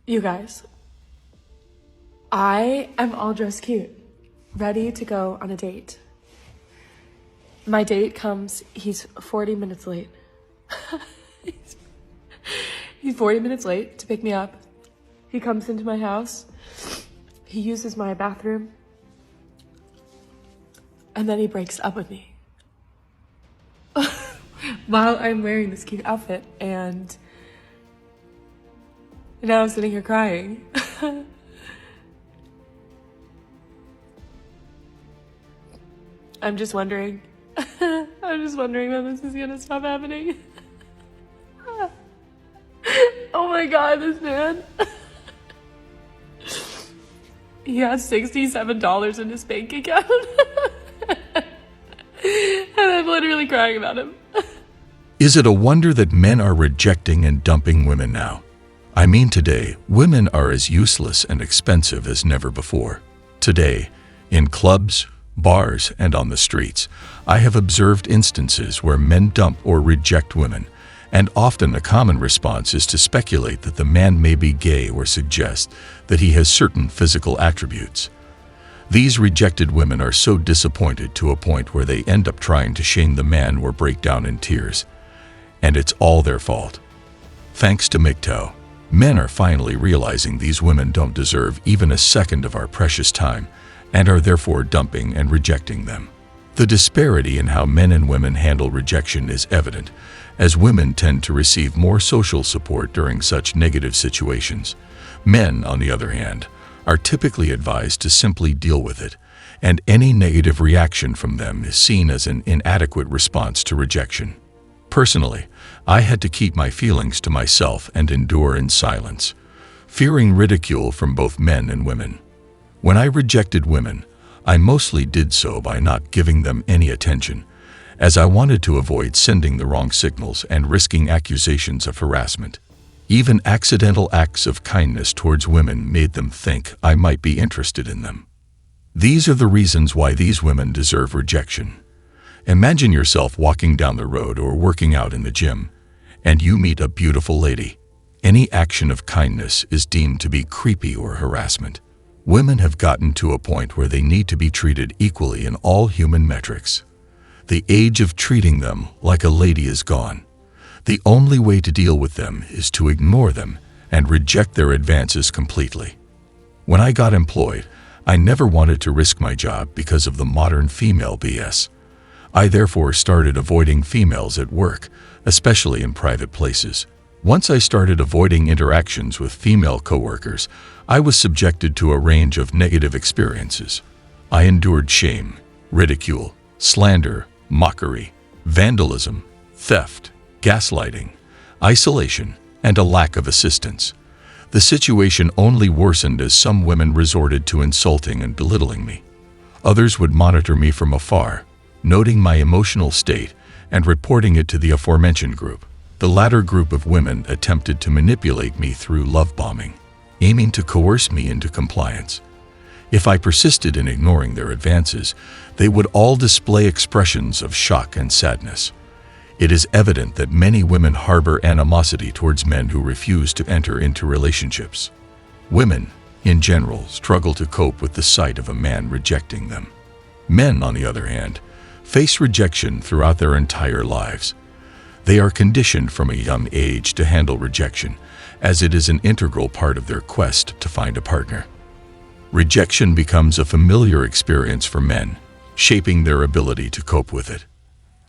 You guys, I am all dressed cute, ready to go on a date. My date comes, he's 40 minutes late. He's 40 minutes late to pick me up. He comes into my house, he uses my bathroom, and then he breaks up with me. While I'm wearing this cute outfit, and now I'm sitting here crying. I'm just wondering when this is gonna stop happening. Oh my God, this man. He has $67 in his bank account. And I'm literally crying about him. Is it a wonder that men are rejecting and dumping women now? I mean, today, women are as useless and expensive as never before. Today, in clubs, bars, and on the streets, I have observed instances where men dump or reject women, and often a common response is to speculate that the man may be gay or suggest that he has certain physical attributes. These rejected women are so disappointed to a point where they end up trying to shame the man or break down in tears. And it's all their fault. Thanks to MGTOW, men are finally realizing these women don't deserve even a second of our precious time and are therefore dumping and rejecting them. The disparity in how men and women handle rejection is evident, as women tend to receive more social support during such negative situations. Men, on the other hand, are typically advised to simply deal with it, and any negative reaction from them is seen as an inadequate response to rejection. Personally, I had to keep my feelings to myself and endure in silence, fearing ridicule from both men and women. When I rejected women, I mostly did so by not giving them any attention, as I wanted to avoid sending the wrong signals and risking accusations of harassment. Even accidental acts of kindness towards women made them think I might be interested in them. These are the reasons why these women deserve rejection. Imagine yourself walking down the road or working out in the gym, and you meet a beautiful lady. Any action of kindness is deemed to be creepy or harassment. Women have gotten to a point where they need to be treated equally in all human metrics. The age of treating them like a lady is gone. The only way to deal with them is to ignore them and reject their advances completely. When I got employed, I never wanted to risk my job because of the modern female BS. I therefore started avoiding females at work, especially in private places. Once I started avoiding interactions with female coworkers, I was subjected to a range of negative experiences. I endured shame, ridicule, slander, mockery, vandalism, theft, gaslighting, isolation, and a lack of assistance. The situation only worsened as some women resorted to insulting and belittling me. Others would monitor me from afar, noting my emotional state and reporting it to the aforementioned group. The latter group of women attempted to manipulate me through love bombing, aiming to coerce me into compliance. If I persisted in ignoring their advances, they would all display expressions of shock and sadness. It is evident that many women harbor animosity towards men who refuse to enter into relationships. Women, in general, struggle to cope with the sight of a man rejecting them. Men, on the other hand, face rejection throughout their entire lives. They are conditioned from a young age to handle rejection, as it is an integral part of their quest to find a partner. Rejection becomes a familiar experience for men, shaping their ability to cope with it.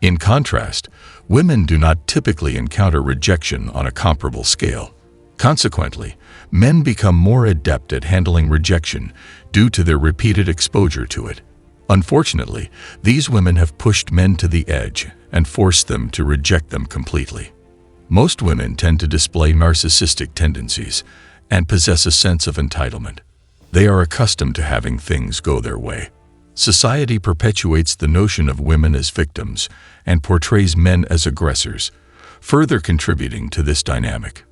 In contrast, women do not typically encounter rejection on a comparable scale. Consequently, men become more adept at handling rejection due to their repeated exposure to it. Unfortunately, these women have pushed men to the edge and forced them to reject them completely. Most women tend to display narcissistic tendencies and possess a sense of entitlement. They are accustomed to having things go their way. Society perpetuates the notion of women as victims and portrays men as aggressors, further contributing to this dynamic.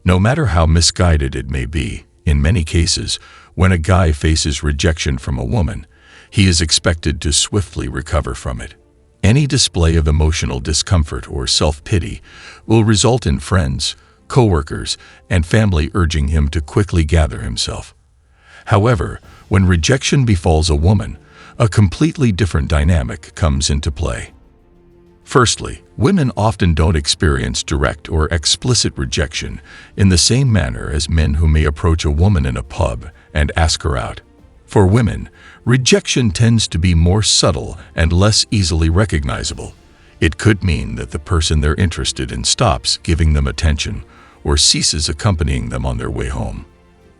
No matter how misguided it may be, in many cases, when a guy faces rejection from a woman, he is expected to swiftly recover from it. Any display of emotional discomfort or self-pity will result in friends, coworkers, and family urging him to quickly gather himself. However, when rejection befalls a woman, a completely different dynamic comes into play. Firstly, women often don't experience direct or explicit rejection in the same manner as men who may approach a woman in a pub and ask her out. For women, rejection tends to be more subtle and less easily recognizable. It could mean that the person they're interested in stops giving them attention or ceases accompanying them on their way home.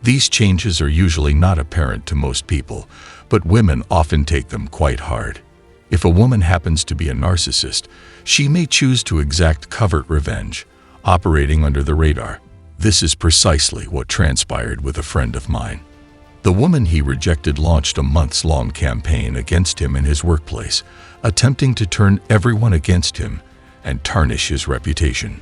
These changes are usually not apparent to most people, but women often take them quite hard. If a woman happens to be a narcissist, she may choose to exact covert revenge, operating under the radar. This is precisely what transpired with a friend of mine. The woman he rejected launched a months-long campaign against him in his workplace, attempting to turn everyone against him and tarnish his reputation.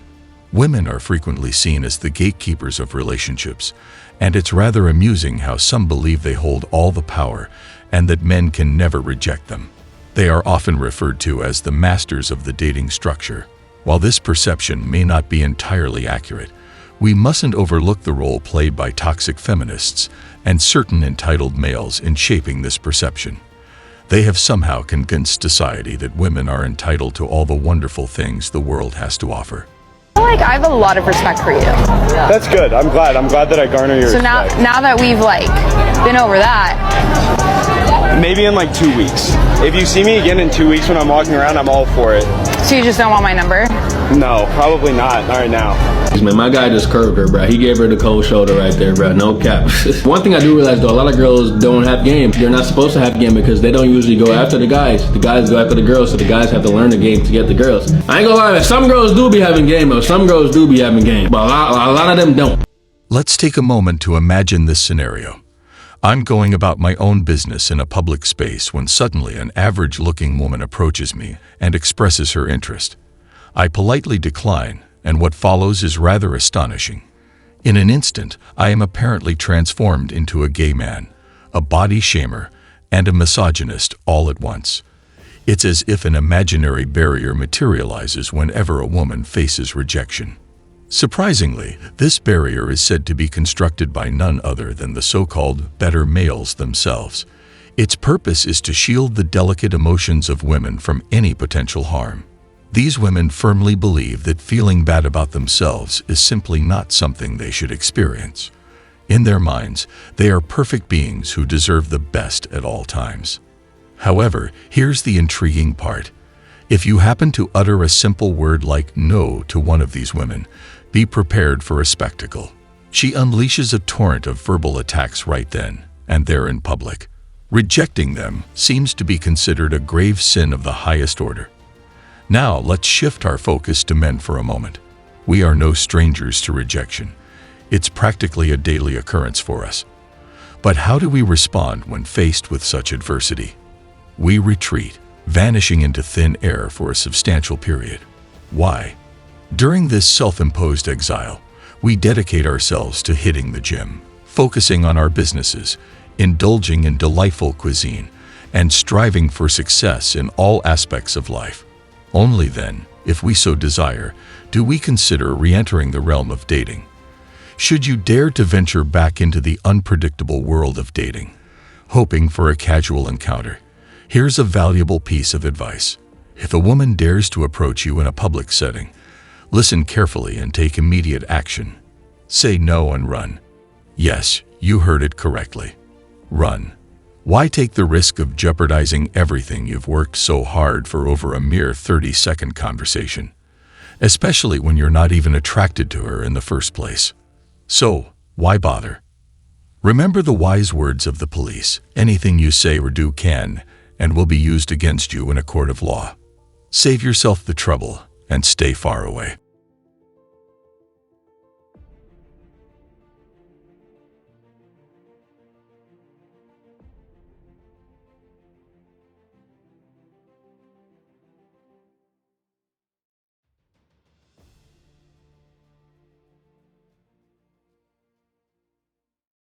Women are frequently seen as the gatekeepers of relationships, and it's rather amusing how some believe they hold all the power and that men can never reject them. They are often referred to as the masters of the dating structure. While this perception may not be entirely accurate, we mustn't overlook the role played by toxic feminists and certain entitled males in shaping this perception. They have somehow convinced society that women are entitled to all the wonderful things the world has to offer. I have a lot of respect for you. That's good. I'm glad that I garner your respect. So now that we've been over that, maybe in 2 weeks. If you see me again in 2 weeks when I'm walking around, I'm all for it. so you just don't want my number? No, probably not right now. Man, my guy just curved her, bro. He gave her the cold shoulder right there, bro. No cap. One thing I do realize, though, a lot of girls don't have game. They're not supposed to have game because they don't usually go after the guys. The guys go after the girls, so the guys have to learn the game to get the girls. I ain't gonna lie, man. Some girls do be having game, though. Some girls do be having game, but a lot of them don't. Let's take a moment to imagine this scenario. I'm going about my own business in a public space when suddenly an average-looking woman approaches me and expresses her interest. I politely decline, and what follows is rather astonishing. In an instant, I am apparently transformed into a gay man, a body shamer, and a misogynist all at once. It's as if an imaginary barrier materializes whenever a woman faces rejection. Surprisingly, this barrier is said to be constructed by none other than the so-called better males themselves. Its purpose is to shield the delicate emotions of women from any potential harm. These women firmly believe that feeling bad about themselves is simply not something they should experience. In their minds, they are perfect beings who deserve the best at all times. However, here's the intriguing part. If you happen to utter a simple word like no to one of these women, be prepared for a spectacle. She unleashes a torrent of verbal attacks right then and there in public. Rejecting them seems to be considered a grave sin of the highest order. Now, let's shift our focus to men for a moment. We are no strangers to rejection. It's practically a daily occurrence for us. But how do we respond when faced with such adversity? We retreat, vanishing into thin air for a substantial period. Why? During this self-imposed exile, we dedicate ourselves to hitting the gym, focusing on our businesses, indulging in delightful cuisine, and striving for success in all aspects of life. Only then, if we so desire, do we consider re-entering the realm of dating. Should you dare to venture back into the unpredictable world of dating, hoping for a casual encounter, here's a valuable piece of advice. If a woman dares to approach you in a public setting, listen carefully and take immediate action. Say no and run. Yes, you heard it correctly. Run. Why take the risk of jeopardizing everything you've worked so hard for over a mere 30-second conversation, especially when you're not even attracted to her in the first place? So, why bother? Remember the wise words of the police: anything you say or do can and will be used against you in a court of law. Save yourself the trouble and stay far away.